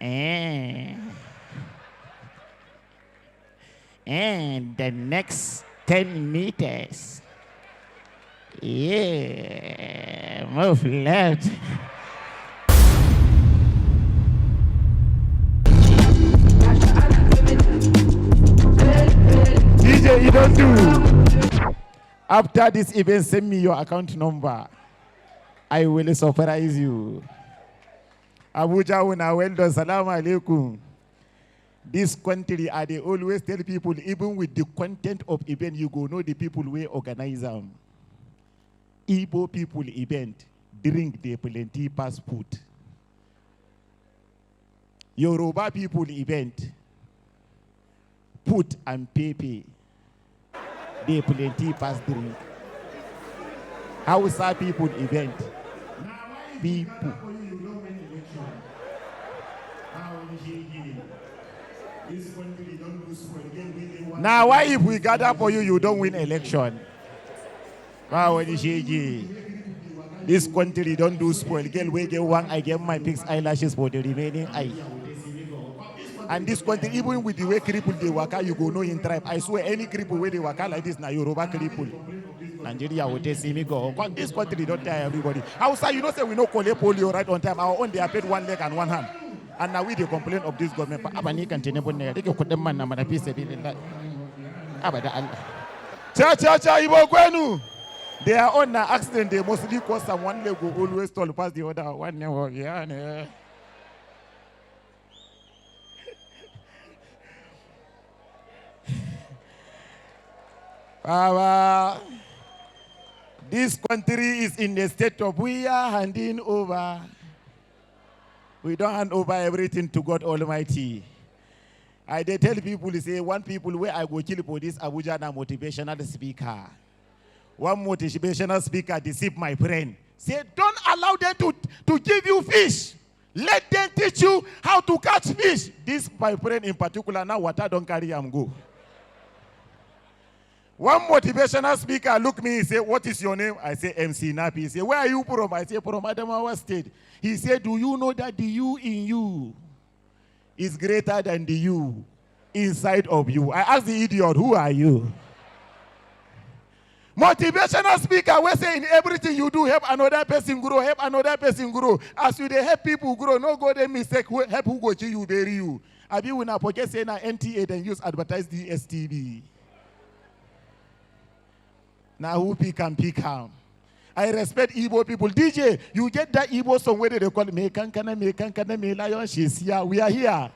And the next 10 meters. Yeah, move left. DJ, you don't do. After this event, send me your account number. I will surprise you. Abuja, well done. Salam alaikum. This country, they always tell people, even with the content of event, you go know the people will organize them. Igbo people event, drink the plenty pass food. Yoruba people event, put and pepe, they plenty pass drink. Hausa people event, people. Now, why if we gather for you, you don't win election? This country don't do spoil. Girl, we get one, I get my fixed eyelashes for the remaining eye. And this country, even with the way cripple they waka, you go no in tribe. I swear, any cripple where they waka like this, now Yoruba cripple. Nigeria will see me go. This country don't tell everybody. Outside, you know, say we no collect polio right on time. Our own, they are paid one leg and one hand. And now we they complain of this government. They are on an accident. They mostly cause some one leg will always tall past the other. One never, yeah. This country is in a state of we are handing over. We don't hand over everything to God Almighty. They tell people, say, one people where I go kill for this Abuja na motivational speaker. One motivational speaker deceive my friend. Say, don't allow them to give you fish. Let them teach you how to catch fish. This, my friend in particular, now water don't carry him go. One motivational speaker look me, he say, what is your name? I say, Mc Nappy. He say, where are you from? I say, from Adamawa State. He said, do you know that the you in you is greater than the you inside of you? I asked the idiot, who are you? Motivational speaker, we say in everything you do, help another person grow, help another person grow. As you they help people grow, no go them mistake, help who go to you, bury you. I be when I forget saying NTA, then use advertise the STV. Now who pick and pick him? I respect Igbo people. DJ, you get that Igbo song where they call me Kankana, me lion, she's here. We are here.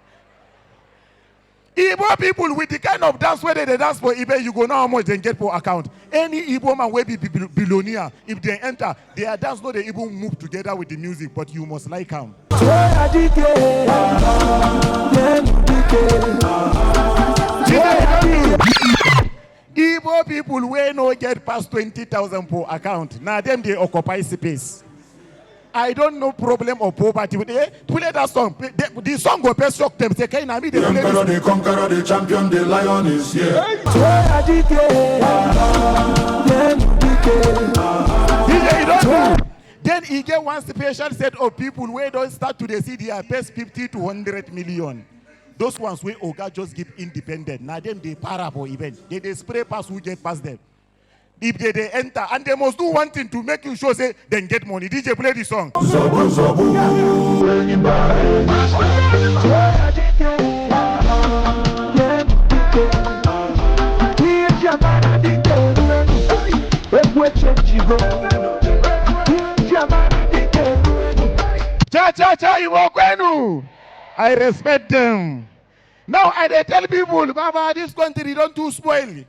Igbo people with the kind of dance where they dance for eBay, you go know how much they get for account. Any Igbo man will be billionaire. If they enter, their dance no they even move together with the music, but you must like them. Igbo people will no get past 20,000 per account. Now them they occupy space. I don't know problem of poverty. They play that song. The song will best shock them. Say, "Can I mean the emperor, the conqueror, the champion, the lion is here." Then he get one special set of people where don't start to see their best 50 to 100 million. Those ones where Oga just give independent. Now them they para for event. They spray pass who get past them. If they enter, and they must do one thing to make you sure, say, then get money. DJ, play the song. I respect them. Now I tell people, Baba, this country don't too spoil.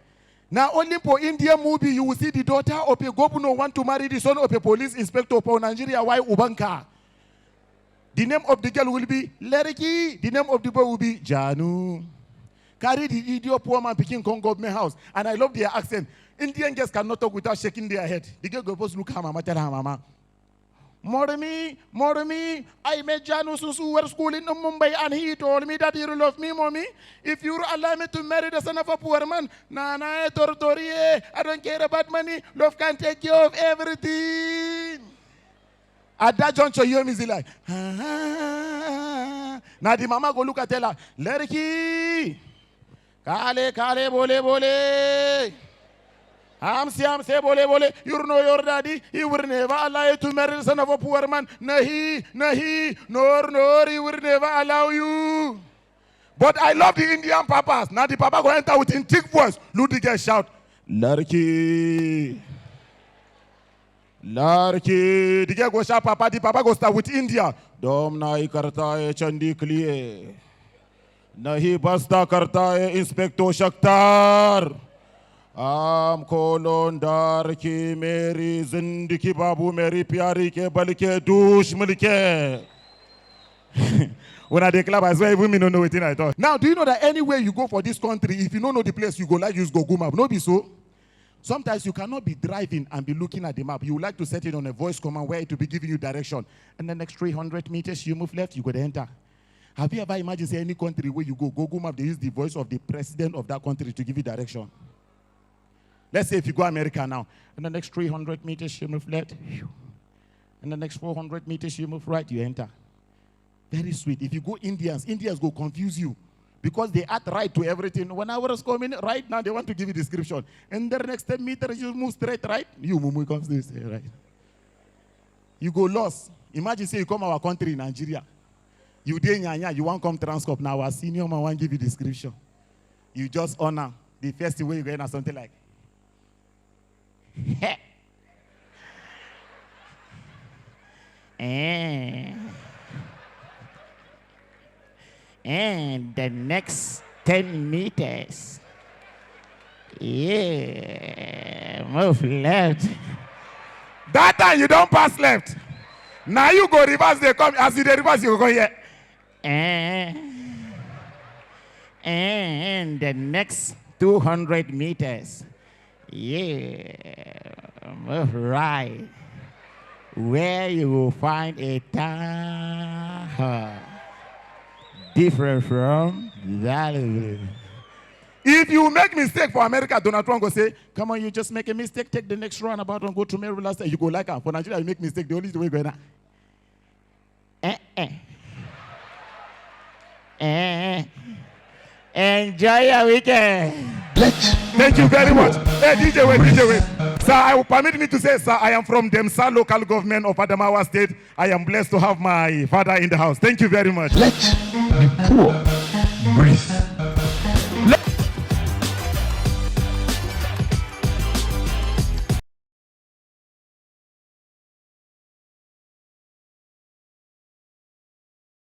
Now only for Indian movie you will see the daughter of a governor want to marry the son of a police inspector for Nigeria. Why Ubanka? The name of the girl will be Leriki. The name of the boy will be Janu. Carry the idiot poor man picking Congo government house. And I love their accent. Indian girls cannot talk without shaking their head. The girl goes look at mama, tell her mama. Mormi, I met Janu since we were school in Mumbai, and he told me that he will love me, mommy. If you allow me to marry the son of a poor man, I don't care about money. Love can take care of everything. At that juncture, you hear me like, Now the mama go look at tell her, Leriki, kale bole bole. I'm say bole. You know your daddy. He will never allow you to marry the son of a poor man. Nahi, nor, he will never allow you. But I love the Indian papas. Now the papa go enter with in thick voice. Look the girl shout, Larki. The girl go shout papa. The papa go start with India. Dom nahi karta hai chandi kliye. Nahi basta karta hai inspector Shakhtar. आम कोलोंदार की मेरी जिंदगी बाबू मेरी प्यारी के बल के दूष मिल के. When I declare, I swear, even me don't know what I thought. Now, do you know that anywhere you go for this country, if you don't know the place, you go like use Google Map. No, be so. Sometimes you cannot be driving and be looking at the map. You would like to set it on a voice command where it will be giving you direction. And the next 300 meters, you move left, you go to enter. Have you ever imagined say any country where you go, Google Map, they use the voice of the president of that country to give you direction? Let's say if you go America now, and the next 300 meters, you move left. And the next 400 meters, you move right, you enter. Very sweet. If you go Indians go confuse you because they add right to everything. When I was coming right now, they want to give you description. And the next 10 meters, you move straight right. You mumu comes this right. You go lost. Imagine say you come our country, Nigeria. You you want come Transcorp now. Our senior man want give you description. You just honor the first way you go in or something like. And the next 10 meters. Yeah, move left. That time you don't pass left. Now you go reverse, they come. As you reverse, you go here. And the next 200 meters. Yeah, move right. Where you will find a town different from that. If you make mistake for America, Donald Trump will say, come on, you just make a mistake, take the next roundabout and go to Maryland last time. You go like that. For Nigeria, you make mistake, the only way going on. Enjoy your weekend. Thank you very much. Hey, DJ, wait. Sir, I will permit me to say, sir, I am from Demsa local government of Adamawa State. I am blessed to have my father in the house. Thank you very much. Let the poor breathe.